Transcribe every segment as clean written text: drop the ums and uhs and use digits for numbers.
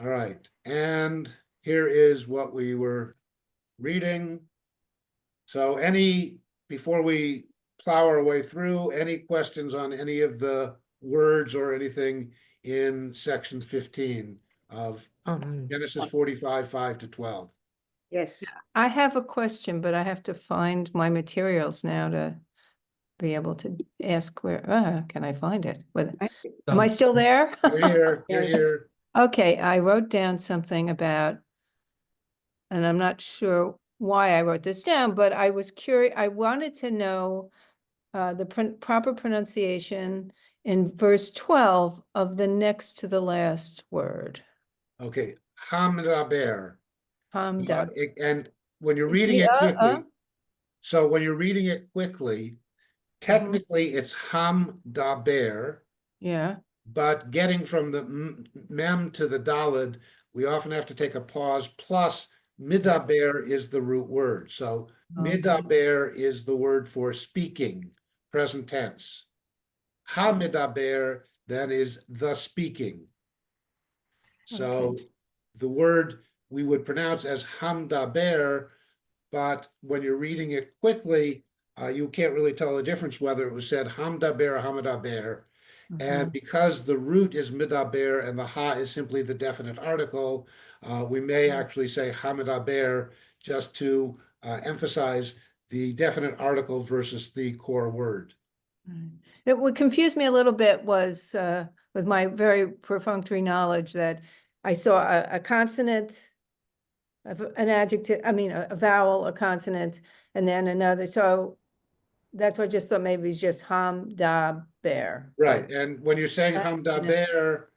All right, and here is what we were reading. So before we plow our way through, any questions on any of the words or anything in section 15 of Genesis 45, 5 to 12? Yes. I have a question, but I have to find my materials now to be able to ask where, can I find it? Am I still there? You're Yes. here. Okay, I wrote down something about, and I'm not sure why I wrote this down, but I was curious, I wanted to know the proper pronunciation in verse 12 of the next to the last word. Okay, hamdaber. Hamdab. And when you're reading it quickly, so when you're reading it quickly, technically it's hamdaber, Yeah. but getting from the mem to the dalid, we often have to take a pause. Plus, midaber is the root word. So midaber is the word for speaking, present tense. Hamidaber then is the speaking. So the word we would pronounce as hamdaber, but when you're reading it quickly, you can't really tell the difference whether it was said hamdaber or hamadaber. And because the root is midaber and the ha is simply the definite article, we may actually say hamidaber just to emphasize the definite article versus the core word. It would confuse me a little bit was with my very perfunctory knowledge that I saw a consonant, an adjective, I mean, a vowel, a consonant, and then another. So that's why I just thought maybe it's just ham, da, bear. Right. And when you're saying That's, hamdaber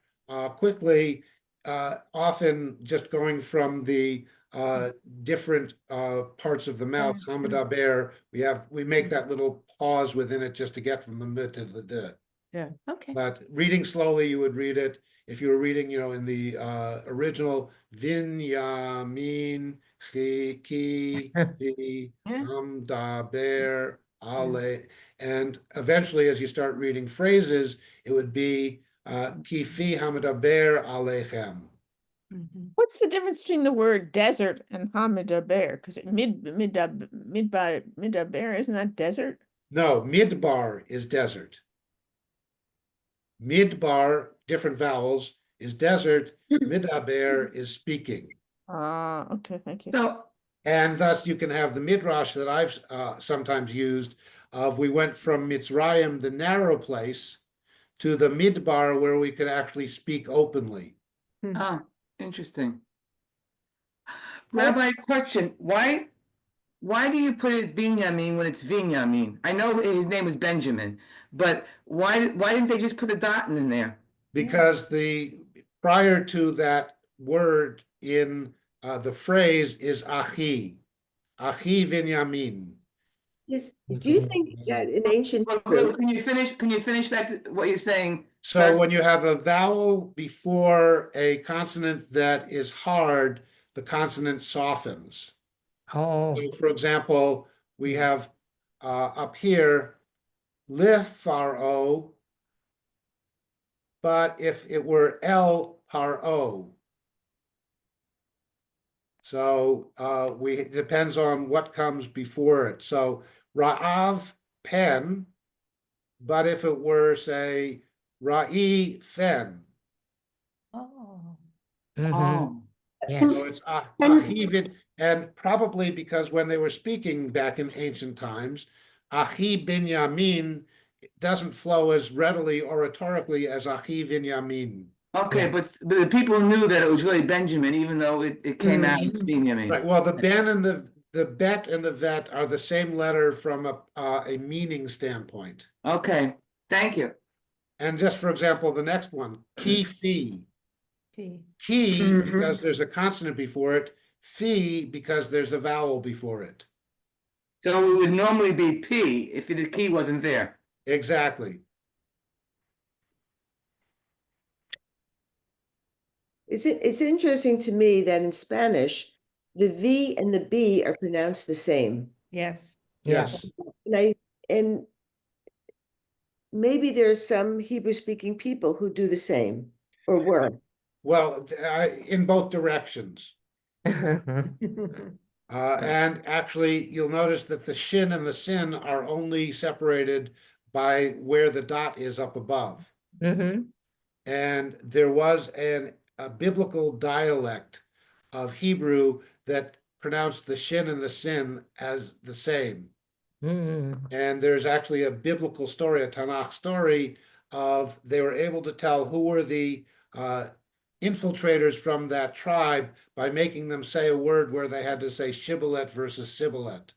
quickly, often just going from the different parts of the mouth, hamdaber, we make that little pause within it just to get from the mid to the d. Yeah, okay. But reading slowly, you would read it. If you were reading, in the original, Vinyamin, Ki, Hamdaber, Ale. And eventually, as you start reading phrases, it would be Kifi Hamdaber Alechem. What's the difference between the word desert and Hamidaber? Because Midaber isn't that desert? No, Midbar is desert. Midbar, different vowels, is desert. Midaber is speaking. Okay, thank you. So, And thus you can have the midrash that I've sometimes used of we went from Mitzrayim, the narrow place, to the midbar where we could actually speak openly. interesting. Rabbi, question, why do you put it Binyamin when it's Vinyamin? I know his name was Benjamin, but why didn't they just put a dot in there? Because prior to that word in the phrase is Achi Vinyamin. Do you think that in ancient Hebrew, Can you finish that, what you're saying? So first? when you have a vowel before a consonant that is hard, the consonant softens. Oh, So for example, we have up here, lifaro, but if it were el paro. So it depends on what comes before it. So ra'av, pen, but if it were, say, ra'i, fen. Oh. yes. So it's achivin, and probably because when they were speaking back in ancient times, achi binyamin doesn't flow as readily oratorically as achi binyamin. Okay, but the people knew that it was really Benjamin, even though it came out as Binyamin. Right. Well, the ben and the bet and the vet are the same letter from a meaning standpoint. Okay, thank you. And just for example, the next one, ki fi. Ki because there's a consonant before it, fi because there's a vowel before it. So it would normally be P if the key wasn't there. Exactly. it's interesting to me that in Spanish, the V and the B are pronounced the same. Yes. Yes. And maybe there's some Hebrew speaking people who do the same or were. Well, in both directions. And actually, you'll notice that the shin and the sin are only separated by where the dot is up above. Mm-hmm. And there was a biblical dialect of Hebrew that pronounced the shin and the sin as the same. Mm. And there's actually a biblical story, a Tanakh story, of they were able to tell who were the infiltrators from that tribe by making them say a word where they had to say shibboleth versus sibboleth.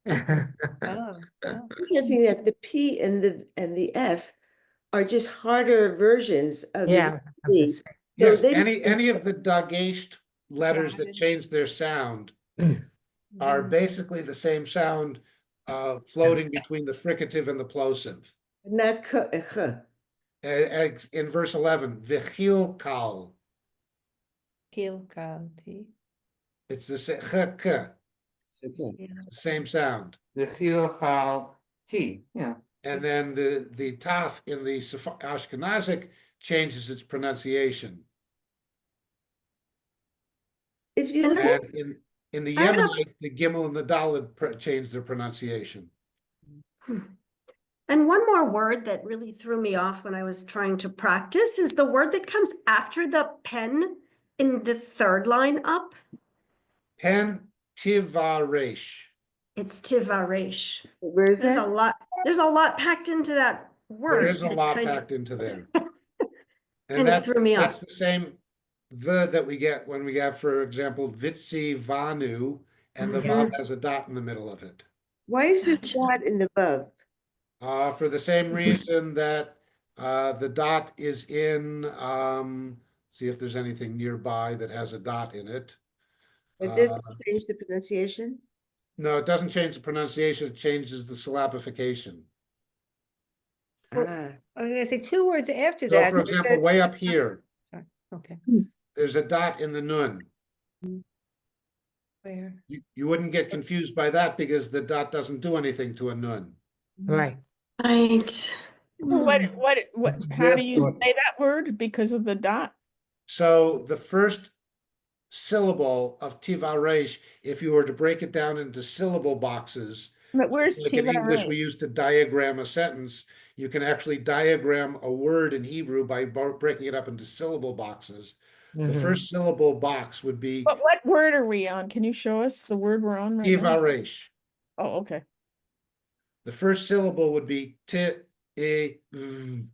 Oh, oh. Interesting that the P and the F are just harder versions of the Yeah. of the V. same. So Yes, they any of the Dagesht letters that Dotted. change their sound are basically the same sound floating between the fricative and the plosive. not k, In verse 11, Vichil kal, Kilkalti. it's the same sound. The Chilchal T, yeah. And then the Taf in the Ashkenazic changes its pronunciation. If you look at, And in the I have- Yemenite, the Gimel and the Dalet change their pronunciation. And one more word that really threw me off when I was trying to practice is the word that comes after the pen in the third line up. Pen Tivaresh. It's tivaresh. where is There's a that? there's a lot packed into that word. There is a that lot kind of- packed into there. And it that's threw me that's off. the same the that we get when we have, for example, Vitsi Vanu, and the Vav has a dot in the middle of it. Why is the Gotcha. dot in the above? For the same reason that the dot is in, see if there's anything nearby that has a dot in it. It doesn't change the pronunciation? No, it doesn't change the pronunciation, it changes the syllabification. Well, Ah, I was gonna say 2 words after So that. for example, way up here, Okay, there's a dot in the nun. where? You wouldn't get confused by that because the dot doesn't do anything to a nun. Right. Right. What, how do you say that word because of the dot? So the first syllable of Tivaresh, if you were to break it down into syllable boxes, But where's like in English we Tivaresh? used to diagram a sentence, you can actually diagram a word in Hebrew by breaking it up into syllable boxes. The Mhm. first syllable box would be But what word are we on? Can you show us the word we're on right now? Tivaresh. Oh, okay. The first syllable would be T, E, V.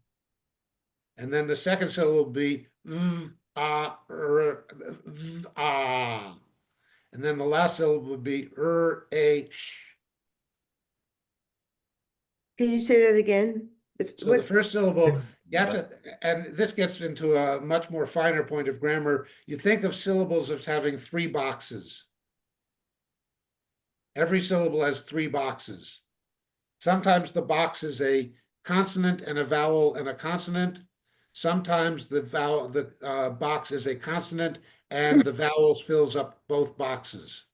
And then the second syllable would be V, A, R, V, A. And then the last syllable would be A, Sh. can you say that again? So the first syllable, you have to, and this gets into a much more finer point of grammar. You think of syllables as having 3 boxes. Every syllable has 3 boxes. Sometimes the box is a consonant and a vowel and a consonant. Sometimes the box is a consonant and the vowels fills up both boxes.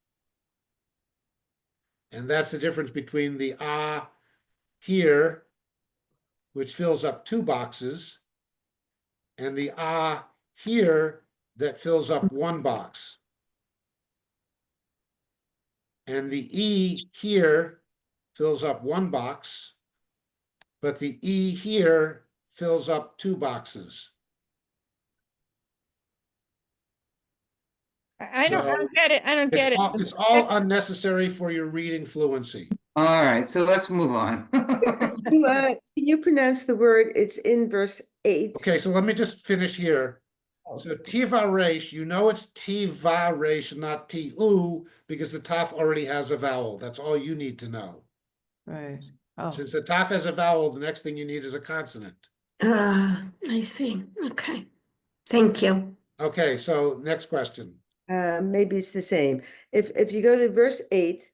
And that's the difference between the ah here, which fills up 2 boxes, and the ah here that fills up 1 box. And the e here fills up 1 box, but the e here fills up 2 boxes. I don't So get it. I don't get it. It's all unnecessary for your reading fluency. All right, so let's move on. Can you pronounce the word? It's in verse 8. Okay, so let me just finish here. So Tivaresh, you know it's Tivaresh, not T-U, because the Taf already has a vowel. That's all you need to know. Right. Oh, Since the Taf has a vowel, the next thing you need is a consonant. I see. Okay. Thank you. Okay, so next question. Maybe it's the same. If you go to verse 8,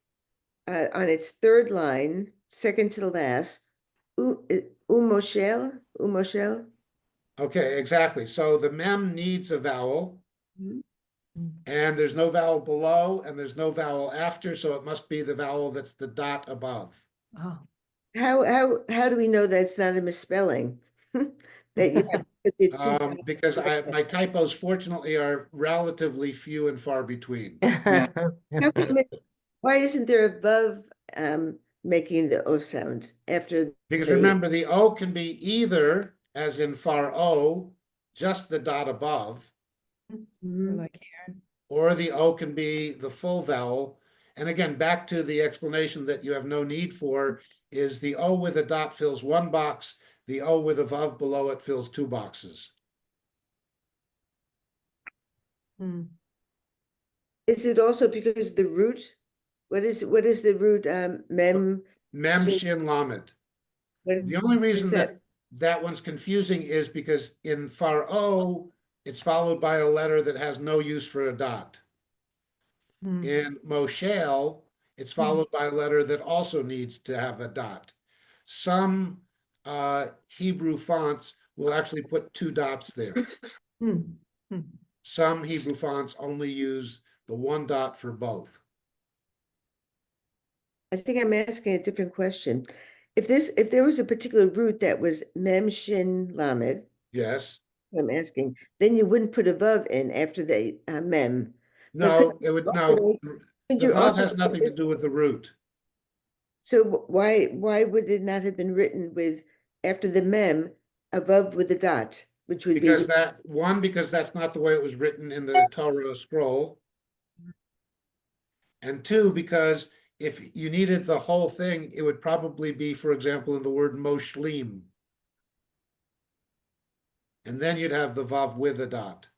on its 3rd line, second to the last, umoshel. Okay, exactly. So the mem needs a vowel, Mhm. and there's no vowel below, and there's no vowel after, so it must be the vowel that's the dot above. oh. How do we know that's not a misspelling? That you have But the two dots because are- my typos fortunately are relatively few and far between. How come why isn't there a vav making the O sound after Because the? remember, the O can be either, as in far O, just the dot above, Mhm. Like here. or the O can be the full vowel. And again, back to the explanation that you have no need for, is the O with a dot fills one box, the O with a vav below it fills two boxes. Hmm. Is it also because the root? What is the root? Mem. Mem Shin- shin lamed. What The only is reason that? that that one's confusing is because in far O, it's followed by a letter that has no use for a dot. Hmm. In Moshel, it's followed by a letter that also needs to have a dot. Some Hebrew fonts will actually put two dots there. Hmm. Hmm. Some Hebrew fonts only use the one dot for both. I think I'm asking a different question. If there was a particular root that was Mem Shin Lamed, Yes. I'm asking, then you wouldn't put a vav in after the Mem. But No, it would no. could The you vav also has nothing to do with the root. So why would it not have been written with after the Mem above with a dot, which would be Because because that's not the way it was written in the Torah scroll. And two, because if you needed the whole thing, it would probably be, for example, in the word moshlim. And then you'd have the vav with a dot.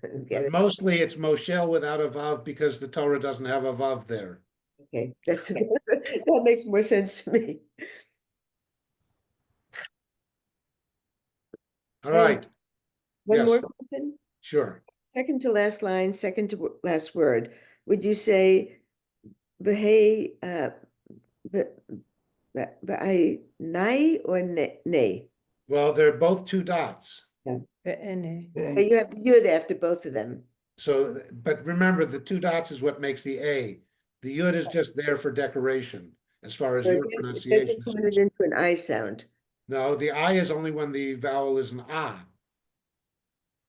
get But it? mostly it's moshel without a vav because the Torah doesn't have a vav there. Okay, that's that makes more sense to me. All right, One Yes. more question. sure. Second to last line, second to last word. Would you say "behay" I nay or nay? Well, they're both two dots. NA. But you have the yud after both of them. So, but remember, the two dots is what makes the A. The yud is just there for decoration, as far as So your it pronunciation doesn't is turn it concerned. into an I sound. No, the I is only when the vowel is an ah,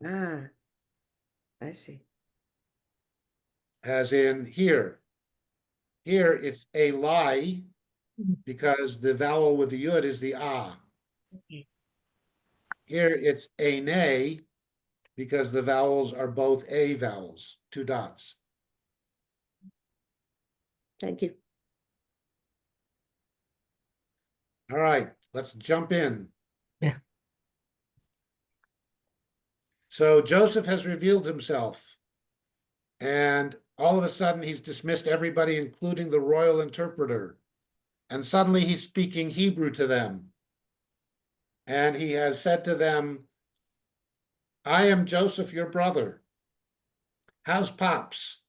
Ah, I see. as in here. Here it's a lie because the vowel with the yud is the ah. Here it's a nay because the vowels are both a vowels, two dots. Thank you. All right, let's jump in. Yeah. So Joseph has revealed himself, and all of a sudden he's dismissed everybody, including the royal interpreter. And suddenly he's speaking Hebrew to them. And he has said to them, I am Joseph, your brother. How's Pops?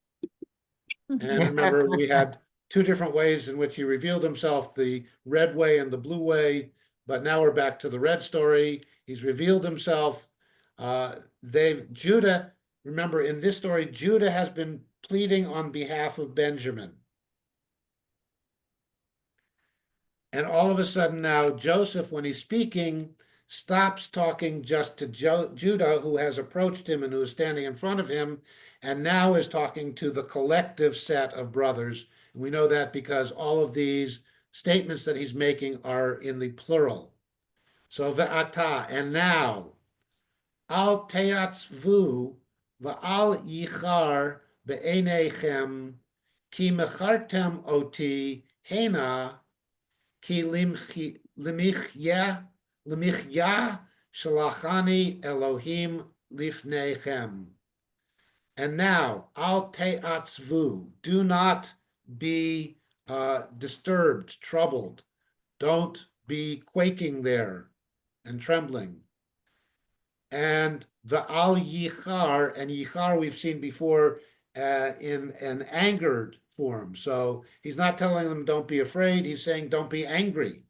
And remember, we had two different ways in which he revealed himself, the red way and the blue way. But now we're back to the red story. He's revealed himself. Judah, remember in this story, Judah has been pleading on behalf of Benjamin. And all of a sudden now, Joseph, when he's speaking, stops talking just to Judah, who has approached him and who is standing in front of him, and now is talking to the collective set of brothers. And we know that because all of these statements that he's making are in the plural. So ve'ata, and now, al teatzvu va'al yichar be'enechem ki mechartem oti hena Ki limichya shalachani Elohim lifnechem. And now, al te'atzvu, do not be disturbed, troubled. Don't be quaking there and trembling. And the al yichar, and yichar we've seen before in an angered form. So he's not telling them don't be afraid. He's saying don't be angry,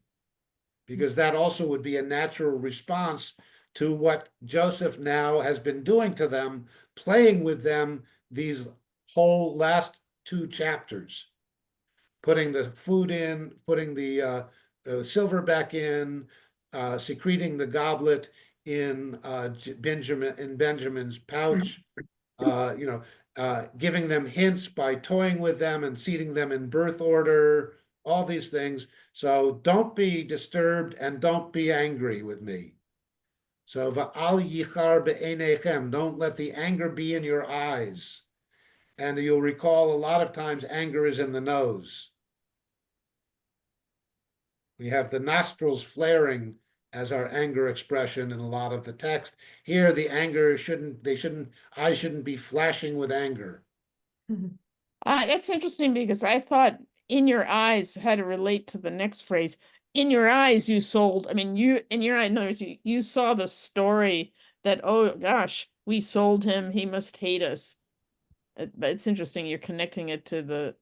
because that also would be a natural response to what Joseph now has been doing to them, playing with them these whole last two chapters. putting the food in, putting the silver back in, secreting the goblet in Benjamin's pouch, giving them hints by toying with them and seating them in birth order, all these things. So don't be disturbed and don't be angry with me. So va'al yichar be'enechem, don't let the anger be in your eyes. And you'll recall a lot of times anger is in the nose. We have the nostrils flaring as our anger expression in a lot of the text. Here, the anger eyes shouldn't be flashing with anger. That's interesting because I thought in your eyes had to relate to the next phrase. In your eyes, you sold. I mean, in your eye, in other words, you saw the story that, oh gosh, we sold him. He must hate us. But it's interesting. You're connecting it to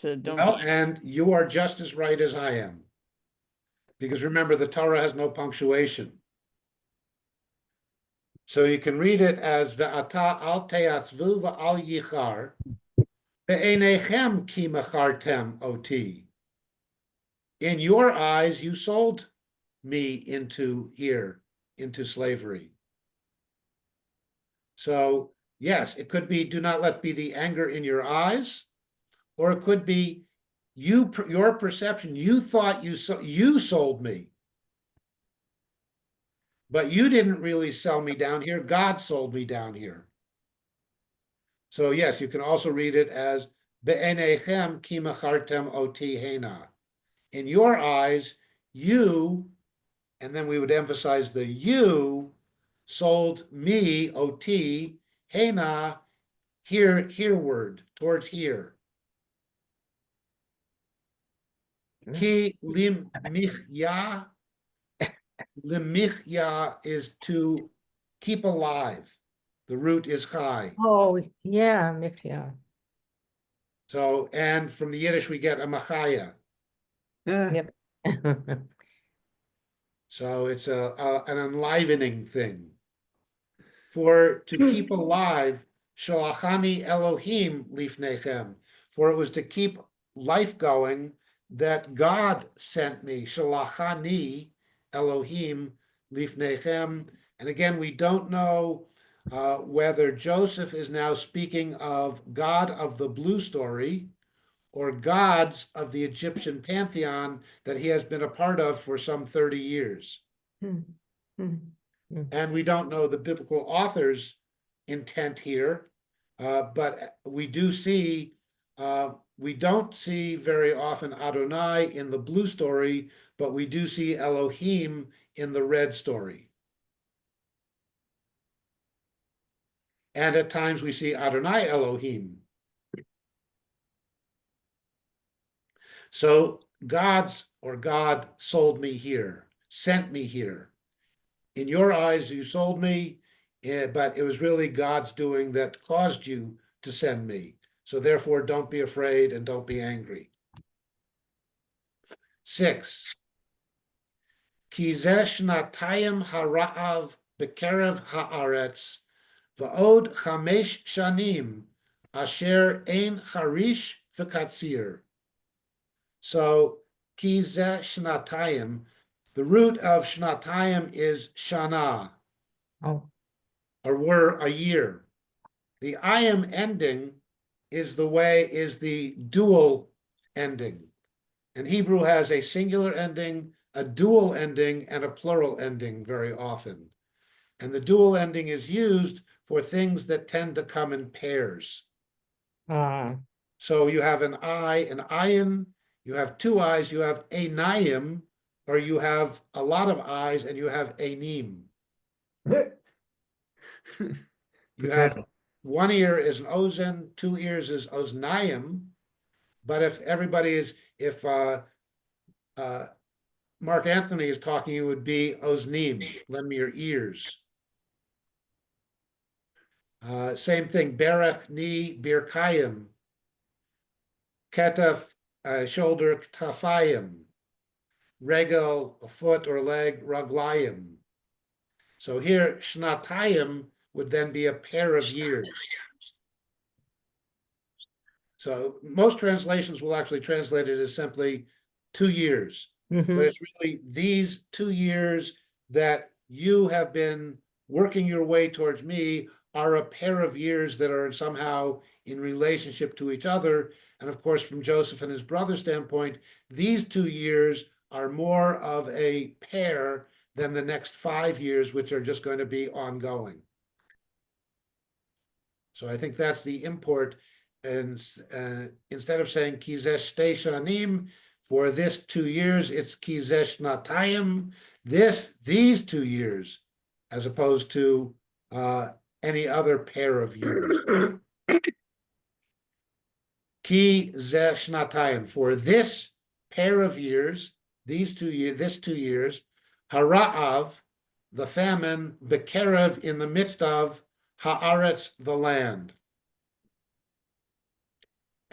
don't. Well, and you are just as right as I am. Because remember, the Torah has no punctuation. So you can read it as ve'ata al te'atzvu va'al yichar ve'enechem ki mechartem oti. In your eyes, you sold me into slavery. So yes, it could be, do not let be the anger in your eyes, or it could be your perception. You thought you sold me, but you didn't really sell me down here. God sold me down here. So yes, you can also read it as be'enechem ki mechartem oti hena. In your eyes, you, and then we would emphasize the you, sold me, oti, hena, hereward, towards here. Ki limichya is to keep alive. The root is chai. Oh, yeah, Michya. So, and from the Yiddish, we get a machaya. Yep. So it's an enlivening thing. For to keep alive, shalachani Elohim lifnechem. For it was to keep life going that God sent me. Shalachani Elohim lifnechem. And again, we don't know whether Joseph is now speaking of God of the blue story or gods of the Egyptian pantheon that he has been a part of for some 30 years. And we don't know the biblical author's intent here, but we do see, we don't see very often Adonai in the blue story, but we do see Elohim in the red story. And at times we see Adonai Elohim. So God sold me here, sent me here. In your eyes, you sold me, but it was really God's doing that caused you to send me. So therefore, don't be afraid and don't be angry. 6. Ki zeh shnatayim hara'av bekerev haaretz va'od 5 shanim asher ein charish v'katzir. So, ki zeh shnatayim, the root of shnatayim is shana, Oh, or were a year. The ayim ending is the dual ending. And Hebrew has a singular ending, a dual ending, and a plural ending very often. And the dual ending is used for things that tend to come in pairs. So you have an ayin, you have 2 eyes, you have einayim, or you have a lot of eyes, and you have einim. You have 1 ear is an ozen, 2 ears is oznayim, but if Mark Anthony is talking, it would be oznim, lend me your ears. Same thing, berech, knee, birkayim, ketef, shoulder, ktafayim, regel, a foot or leg, raglayim. So here, shnatayim would then be a pair of years. So most translations will actually translate it as simply 2 years. But Mhm. it's really these 2 years that you have been working your way towards me are a pair of years that are somehow in relationship to each other. And of course, from Joseph and his brother's standpoint, these 2 years are more of a pair than the next 5 years, which are just going to be ongoing. So I think that's the import. And instead of saying kizesh shtei shanim, for this 2 years, it's kizesh natayim, these 2 years, as opposed to any other pair of years. Kizesh natayim, for this pair of years, this 2 years, hara'av, the famine, bekerev, in the midst of, haaretz, the land.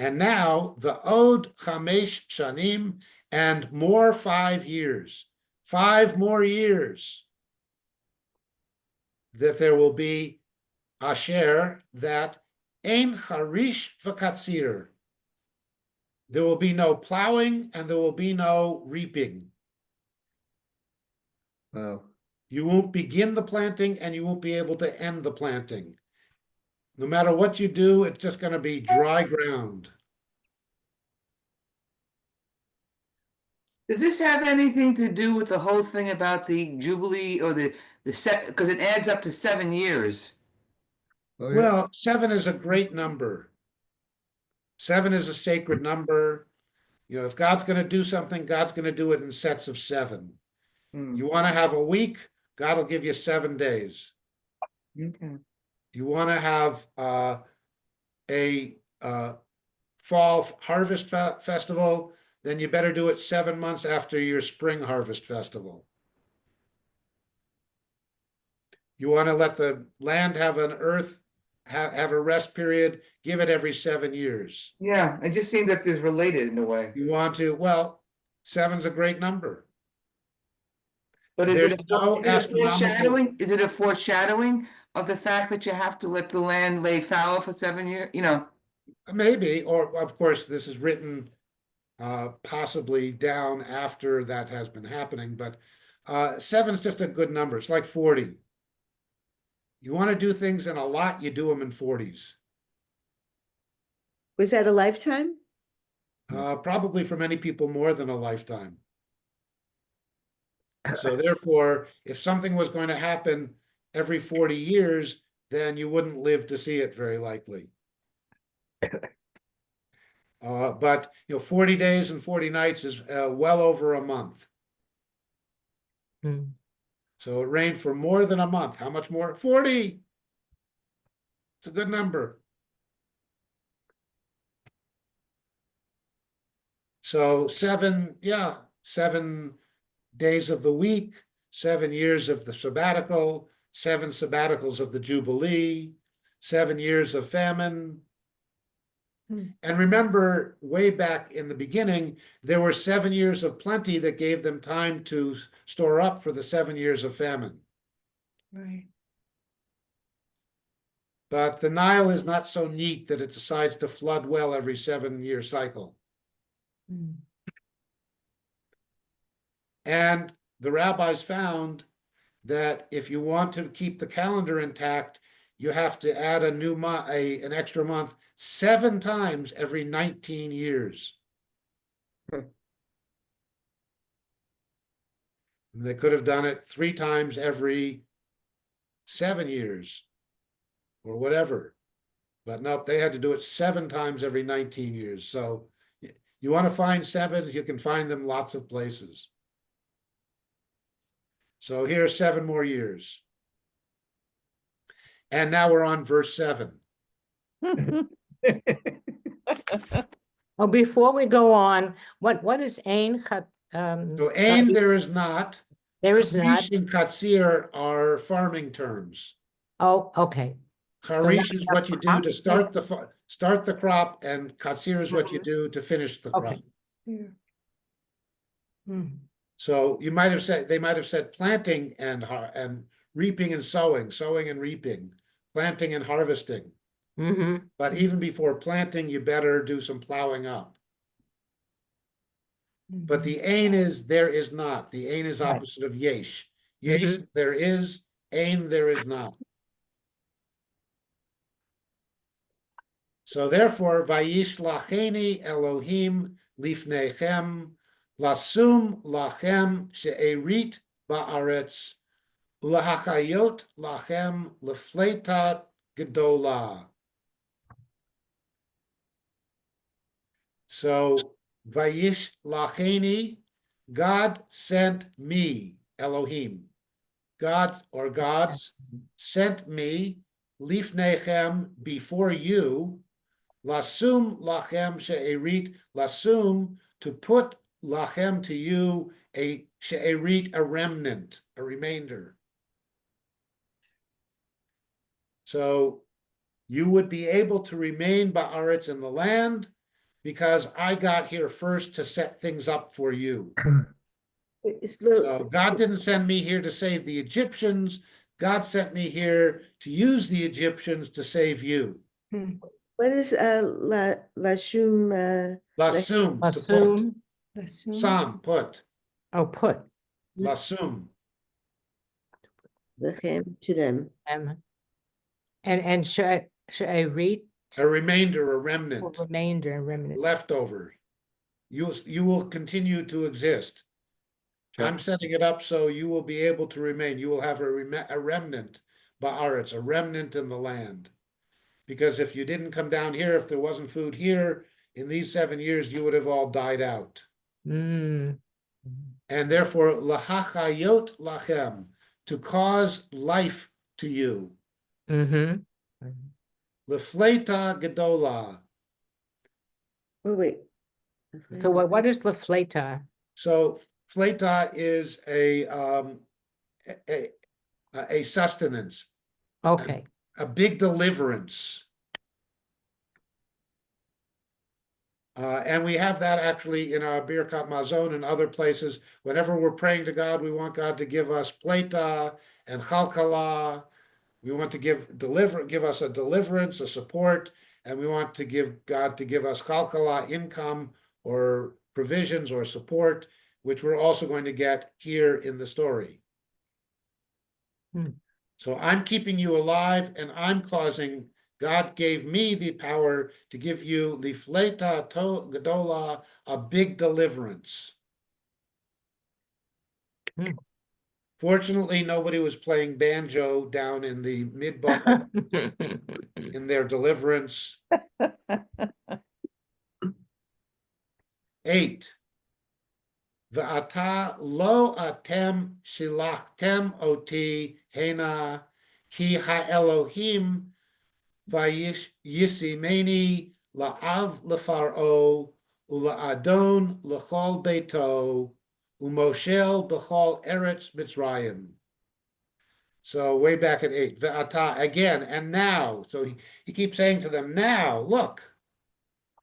And now the od chamesh shanim, and more 5 years, 5 more years, that there will be asher, that ein charish v'katzir. There will be no plowing and there will be no reaping. Wow. You won't begin the planting and you won't be able to end the planting. No matter what you do, it's just going to be dry ground. Does this have anything to do with the whole thing about the Jubilee or the set, because it adds up to 7 years? Oh, yeah. Well, 7 is a great number. 7 is a sacred number. You know, if God's going to do something, God's going to do it in sets of 7. You want to have a week, God will give you 7 days. Okay. You want to have a fall harvest festival, then you better do it 7 months after your spring harvest festival. You want to let the land have an earth, have a rest period, give it every 7 years. Yeah, it just seemed that it's related in a way. You want to, well, 7's a great number. But is There's it no astronomical- foreshadowing? Is it a foreshadowing of the fact that you have to let the land lay fallow for 7 years? You know, Maybe, or of course, this is written possibly down after that has been happening, but 7 is just a good number. It's like 40. You want to do things in a lot, you do them in 40s. Was that a lifetime? Probably for many people more than a lifetime. So therefore, if something was going to happen every 40 years, then you wouldn't live to see it very likely. But 40 days and 40 nights is well over a month. Mm. So it rained for more than a month. How much more? 40. It's a good number. So 7 days of the week, 7 years of the sabbatical, 7 sabbaticals of the Jubilee, 7 years of famine. And remember, way back in the beginning, there were 7 years of plenty that gave them time to store up for the 7 years of famine. Right. But the Nile is not so neat that it decides to flood well every 7-year cycle. Mm. And the rabbis found that if you want to keep the calendar intact, you have to add a new month, an extra month 7 times every 19 years. They could have done it 3 times every 7 years or whatever. But nope, they had to do it 7 times every 19 years. So you want to find 7, you can find them lots of places. So here are 7 more years. And now we're on verse 7. Oh, before we go on, what is Ein Chat? So ain there is not. There is not. Charish and katsir are farming terms. Oh, okay. Charish now is we what have you do to crop. start the crop, and katsir is what you Mhm. do to finish the crop. Okay. Mm. So they might have said planting and reaping and sowing and reaping, planting and harvesting. Mm-hmm. But even before planting, you better do some plowing up. But the ain is there is not. The ain is Right. opposite of yesh. Yesh, there is. Ain, there is not. So therefore, vayish lacheni Elohim lifnechem lasum lachem she'erit ba'aretz lahachayot lachem lefletat gedola. So vayish lacheni, God sent me, Elohim. God or gods sent me lifnechem before you. Lasum lachem she'erit, lasum, to put lachem to you, a she'erit, a remnant, a remainder. So you would be able to remain ba'aretz in the land because I got here first to set things up for you. So God didn't send me here to save the Egyptians. God sent me here to use the Egyptians to save you. What is lashum? Lasum, to put. Assume, Sam, put. oh, put, Lasum. Lechem to them. and should I read A remainder, a or remnant, remainder, remnant? leftover. You will continue to exist. I'm setting it up so you will be able to remain. You will have a remnant, ba'aretz, a remnant in the land. Because if you didn't come down here, if there wasn't food here, in these 7 years, you would have all died out. Mm. And therefore, lahachayot lachem, to cause life to you. Mm-hmm. Lefleta gedola. Oh, wait. So what is the fleta? So fleta is a sustenance, Okay. a big deliverance. And we have that actually in our Birkat Mazon and other places. Whenever we're praying to God, we want God to give us pleta and chalkala. We want to give us a deliverance, a support, and we want to give God to give us chalkala, income or provisions or support, which we're also going to get here in the story. So I'm keeping you alive, and I'm causing. God gave me the power to give you lifleta to gedola, a big deliverance. Fortunately, nobody was playing banjo down in the midbar in their deliverance. 8. V'ata lo atem shilachtem oti hena ki ha'elohim v'yish yisimeni la'av lefar'o ula'adon l'chol beito u'moshel b'chol eretz Mitzrayim. So way back at 8, V'ata, again, and now. So he keeps saying to them, now, look.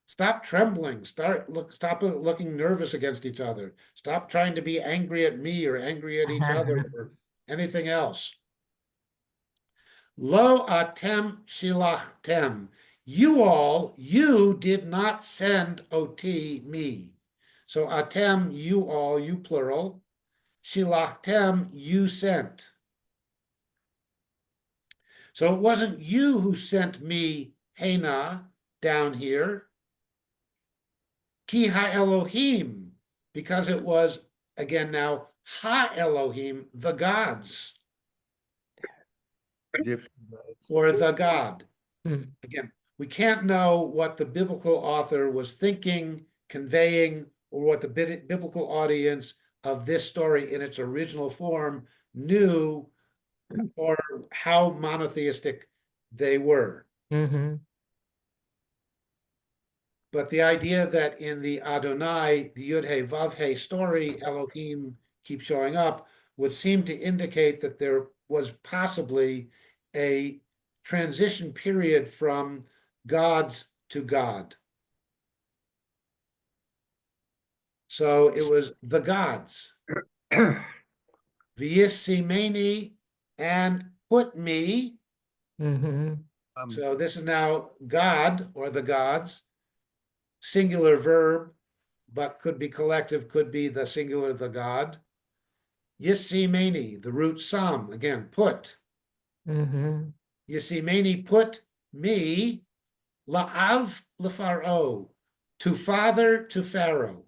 Stop trembling. Stop looking nervous against each other. Stop trying to be angry at me or angry at each other or anything else. Lo atem shilachtem. You did not send oti, me. So atem, you all, you plural. Shilachtem, you sent. So it wasn't you who sent me, Hena, down here. Ki ha-Elohim, because it was, again now, ha-Elohim, the gods. Or the God. Again, we can't know what the biblical author was thinking, conveying, or what the biblical audience of this story in its original form knew, or how monotheistic they were. But the idea that in the Adonai, the Yud-He, Vav-He story, Elohim keeps showing up, would seem to indicate that there was possibly a transition period from gods to God. So it was the gods. V'yisimeni, and put me. So this is now God or the gods, singular verb, but could be collective, could be the singular, the God. Yisimeni, the root sam, again, put. Mm-hmm. Yisimeni, put me, la'av l'faro, to father to Pharaoh.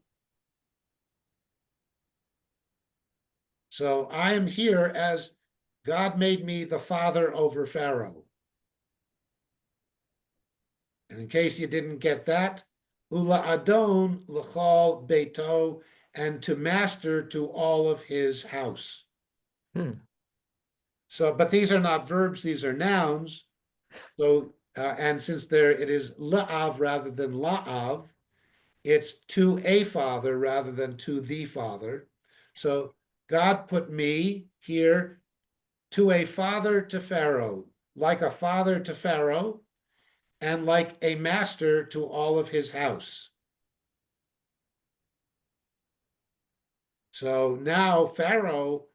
So I am here as God made me the father over Pharaoh. And in case you didn't get that, ula adon l'chol beito, and to master to all of his house. So, but these are not verbs, these are nouns. So, and since it is la'av rather than la'av, it's to a father rather than to the father. So God put me here to a father to Pharaoh, like a father to Pharaoh, and like a master to all of his house. So now Pharaoh,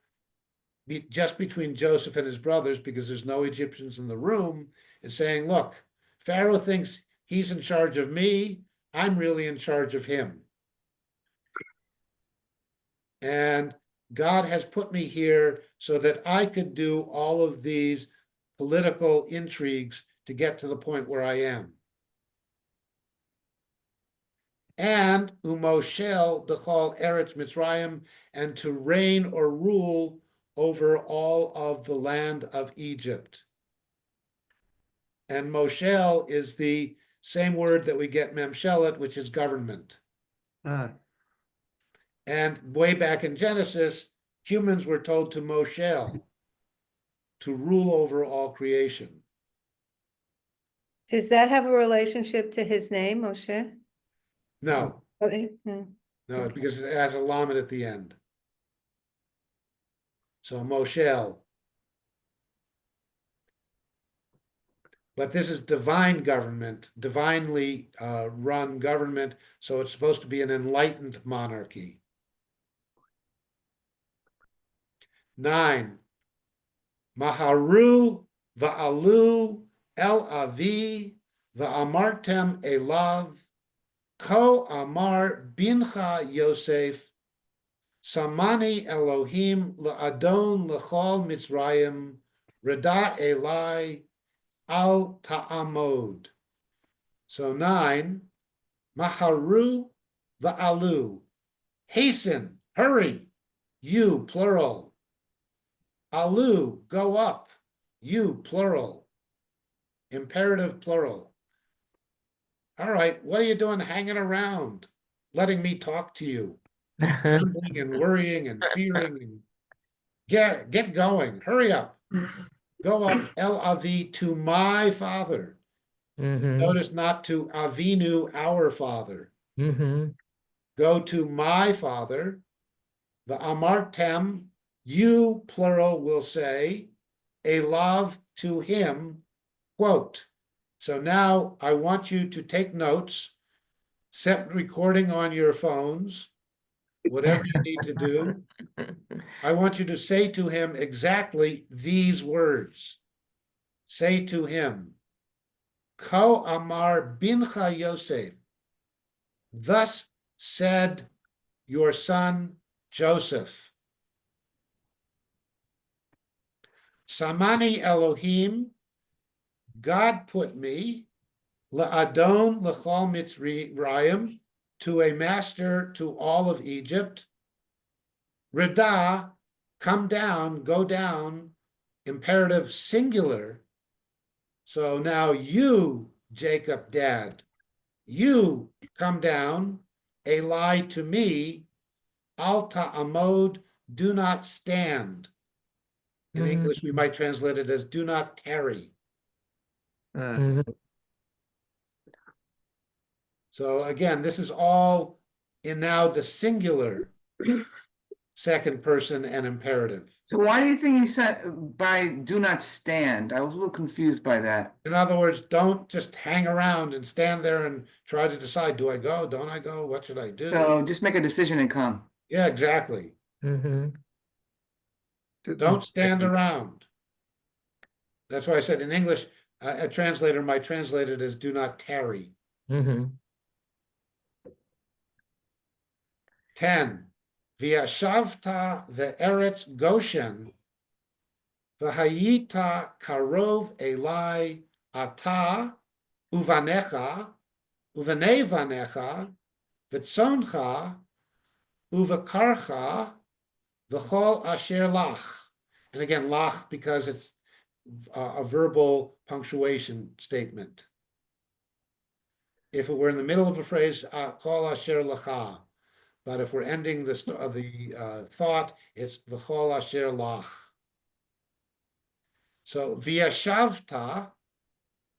just between Joseph and his brothers, because there's no Egyptians in the room, is saying, look, Pharaoh thinks he's in charge of me, I'm really in charge of him. And God has put me here so that I could do all of these political intrigues to get to the point where I am. And umoshel b'chol eretz Mitzrayim, and to reign or rule over all of the land of Egypt. And moshel is the same word that we get memshelet, which is government. And way back in Genesis, humans were told to moshel, to rule over all creation. Does that have a relationship to his name, Moshe? No, Okay. Hmm. no, because it has a lamed at the end. So moshel. But this is divine government, divinely run government, so it's supposed to be an enlightened monarchy. 9. Maharu va'alu el avi va'amartem elav ko amar bincha Yosef samani Elohim la'adon l'chol Mitzrayim reda elai al ta'amod. So 9, maharu va'alu, hasten, hurry, you, plural. Alu, go up, you, plural. Imperative, plural. All right, what are you doing hanging around, letting me talk to you? Trembling and worrying and fearing. And get going, hurry up. Go up, El Avi, to my father. Notice not to Avinu, our father. Go to my father. The Amartem, you, plural, will say, a love to him, quote. So now I want you to take notes, set recording on your phones, whatever you need to do. I want you to say to him exactly these words. Say to him, Ko Amar Bincha Yosef, thus said your son Joseph. Samani Elohim, God put me, la'adon l'chol Mitzrayim, to a master to all of Egypt. Reda, come down, go down, imperative singular. So now you, Jacob, dad, you come down, a lie to me, al ta'amod, do not stand. In English, we might translate it as do not tarry. So again, this is all in now the singular second person and imperative. So why do you think he said by do not stand? I was a little confused by that. In other words, don't just hang around and stand there and try to decide, do I go, don't I go, what should I do? So just make a decision and come. Yeah, exactly. Don't stand around. That's why I said in English, A translator might translate it as do not tarry. Mhm. 10. V'yashavta ve'eretz Goshen v'hayita karov elai ata uvanecha uvnei vanecha v'tzoncha uvakarcha v'chol asher lach. And again, lach because it's a verbal punctuation statement. If it were in the middle of a phrase, kol asher lacha. But if we're ending the thought, it's v'chol asher lach. So v'yashavta,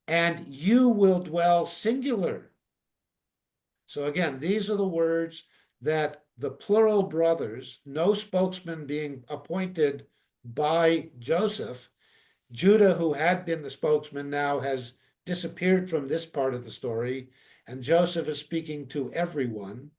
and you will dwell singular. So again, these are the words that the plural brothers, no spokesman being appointed by Joseph. Judah, who had been the spokesman, now has disappeared from this part of the story, and Joseph is speaking to everyone.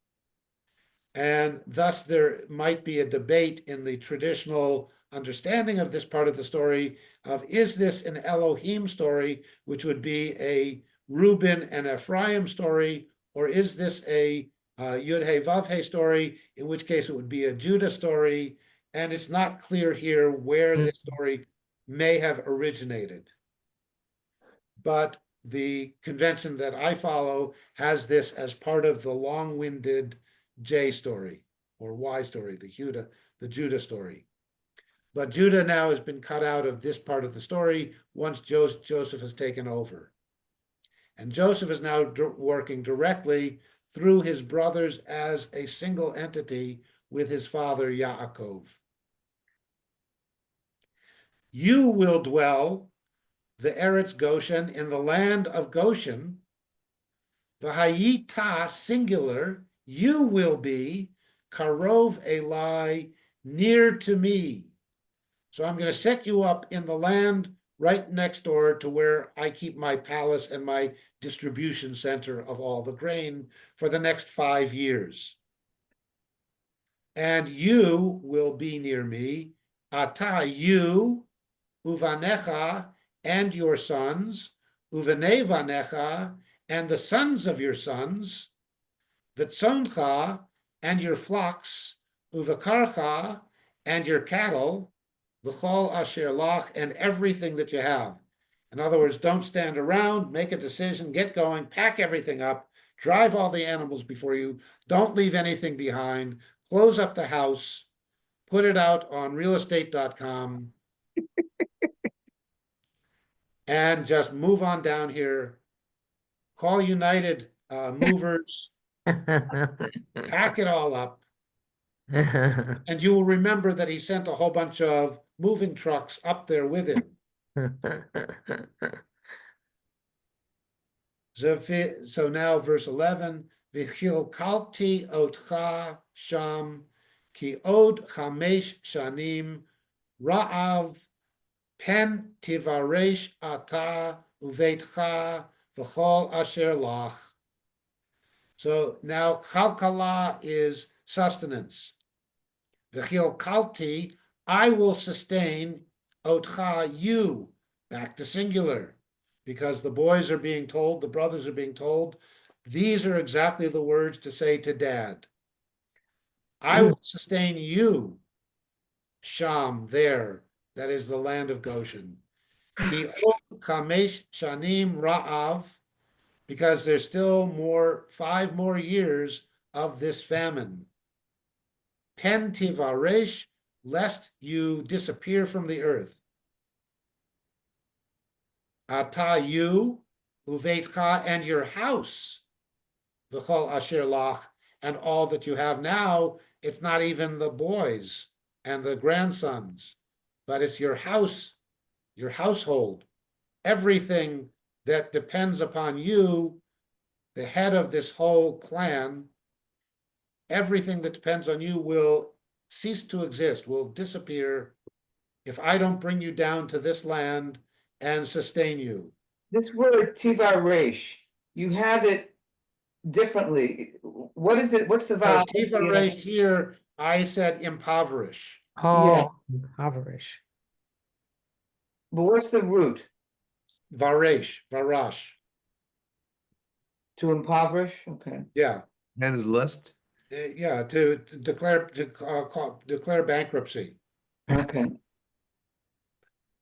And thus there might be a debate in the traditional understanding of this part of the story of, is this an Elohim story, which would be a Reuben and Ephraim story, or is this a Yud-He Vav-He story, in which case it would be a Judah story, and it's not clear here where this story may have originated. But the convention that I follow has this as part of the long-winded J story or Y story, the Judah story. But Judah now has been cut out of this part of the story once Joseph has taken over. And Joseph is now working directly through his brothers as a single entity with his father Yaakov. You will dwell the Eretz Goshen in the land of Goshen, the Hayita singular, you will be Karov Elai, near to me. So I'm going to set you up in the land right next door to where I keep my palace and my distribution center of all the grain for the next 5 years. And you will be near me, Ata, you, Uvanecha, and your sons, Uvenei Vanecha, and the sons of your sons, V'tzoncha, and your flocks, Uvakarcha, and your cattle, V'chol asher lach, and everything that you have. In other words, don't stand around, make a decision, get going, pack everything up, drive all the animals before you, don't leave anything behind, close up the house, put it out on realestate.com, and just move on down here. Call United Movers, pack it all up, and you will remember that he sent a whole bunch of moving trucks up there with him. So now verse 11, V'chilkalti otcha sham ki od chamesh shanim ra'av pen tivaresh ata uveitcha v'chol asher lach. So now chalkala is sustenance. V'chilkalti, I will sustain otcha, you, back to singular, because the boys are being told, the brothers are being told, these are exactly the words to say to dad. I will sustain you, Sham, there, that is the land of Goshen. Ki od chamesh shanim ra'av, because there's still 5 more years of this famine. Pen tivaresh, lest you disappear from the earth. Ata, you, uveitcha, and your house, v'chol asher lach, and all that you have now. It's not even the boys and the grandsons, but it's your house, your household, everything that depends upon you, the head of this whole clan. Everything that depends on you will cease to exist, will disappear if I don't bring you down to this land and sustain you. This word tivaresh, you have it differently. What is it? What's the vowel? Tivaresh here, I said impoverish. Oh, impoverish. But what's the root? Varash. To impoverish, okay. Yeah, And his list. yeah, to declare bankruptcy. Okay.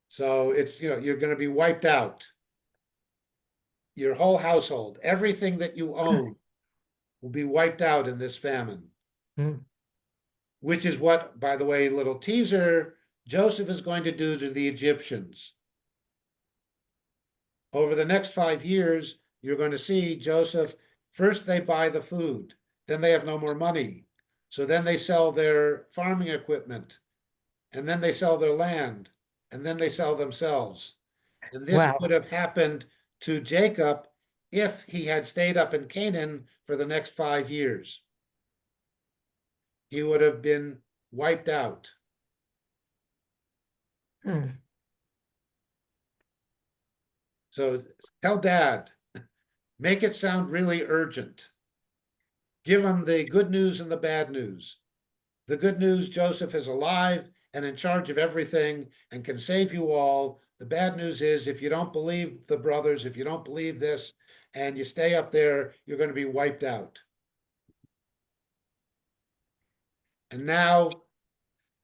So it's, you're going to be wiped out. Your whole household, everything that you own will be wiped out in this famine. Hmm. Which is what, by the way, little teaser, Joseph is going to do to the Egyptians. Over the next 5 years, you're going to see Joseph, first they buy the food, then they have no more money. So then they sell their farming equipment, and then they sell their land, and then they sell themselves. And this Wow. would have happened to Jacob if he had stayed up in Canaan for the next 5 years. He would have been wiped out. Hmm. So tell Dad, make it sound really urgent. Give him the good news and the bad news. The good news, Joseph is alive and in charge of everything and can save you all. The bad news is, if you don't believe the brothers, if you don't believe this, and you stay up there, you're going to be wiped out. And now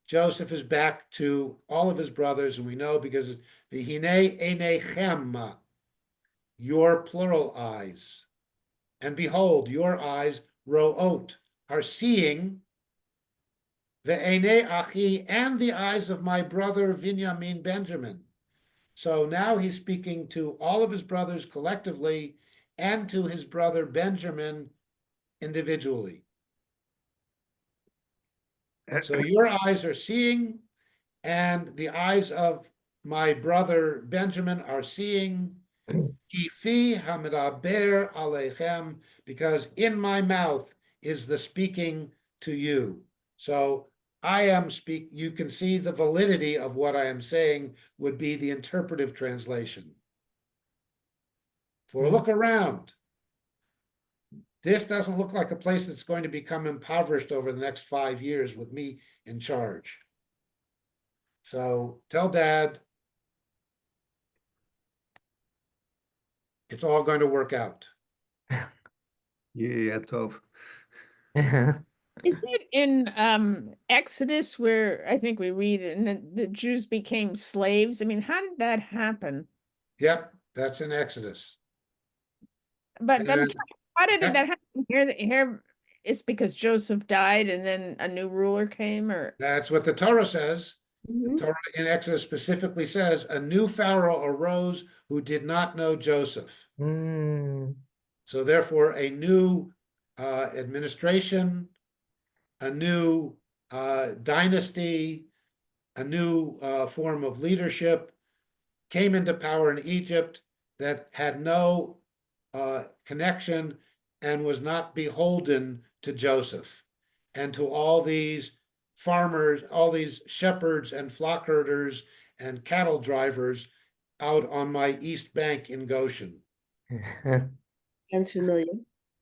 Joseph is back to all of his brothers, and we know because v'hinei einechem, your plural eyes, and behold, your eyes, ro'ot, are seeing, ve'einei achi, and the eyes of my brother Binyamin Benjamin. So now he's speaking to all of his brothers collectively and to his brother Benjamin individually. So your eyes are seeing, and the eyes of my brother Benjamin are seeing, Kifi hamidaber aleichem, because in my mouth is the speaking to you. So I am you can see the validity of what I am saying would be the interpretive translation. For a look around, this doesn't look like a place that's going to become impoverished over the next 5 years with me in charge. So tell Dad it's all going to work out. Yeah, tough. Is it in Exodus where I think we read and then the Jews became slaves? I mean, how did that happen? Yep, that's in Exodus. But And- how did Yeah. that happen? Here it's because Joseph died and then a new ruler came, or That's what the Torah says. Mhm. The Torah in Exodus specifically says a new Pharaoh arose who did not know Joseph. Hmm. So therefore, a new administration, a new dynasty, a new form of leadership came into power in Egypt that had no connection and was not beholden to Joseph and to all these farmers, all these shepherds and flock herders and cattle drivers out on my east bank in Goshen. Sounds familiar.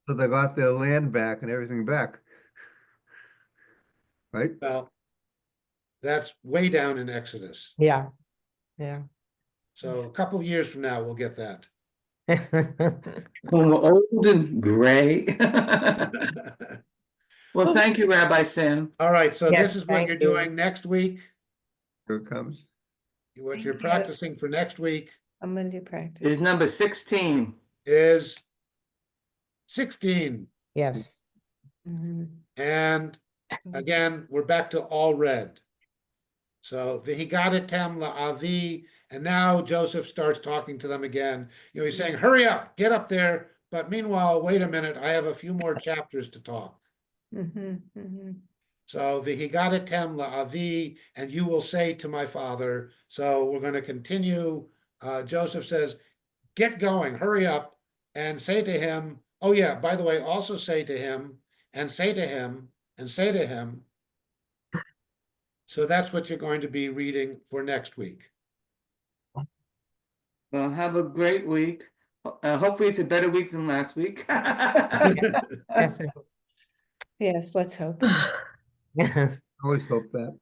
So they got their land back and everything back. Right? Well, that's way down in Exodus. Yeah, yeah. So a couple of years from now, we'll get that. When we're old and gray. Well, thank you, Rabbi Sam. All right, so Yes, this is what thank you're you. doing next week, Here it comes. what Thank you're you. practicing for next week I'm gonna do Is practice. number 16. is 16. Yes. Mhm. And again, we're back to all red. So v'higadatem la'avi, and now Joseph starts talking to them again. He's saying, hurry up, get up there. But meanwhile, wait a minute, I have a few more chapters to talk. Mhm, mhm. So v'higadatem la'avi, and you will say to my father. So we're going to continue. Joseph says, get going, hurry up, and say to him, oh yeah, by the way, also say to him, and say to him, and say to him. So that's what you're going to be reading for next week. Well, have a great week. Hopefully it's a better week than last week. Yes. Yes, let's hope. Always hope that.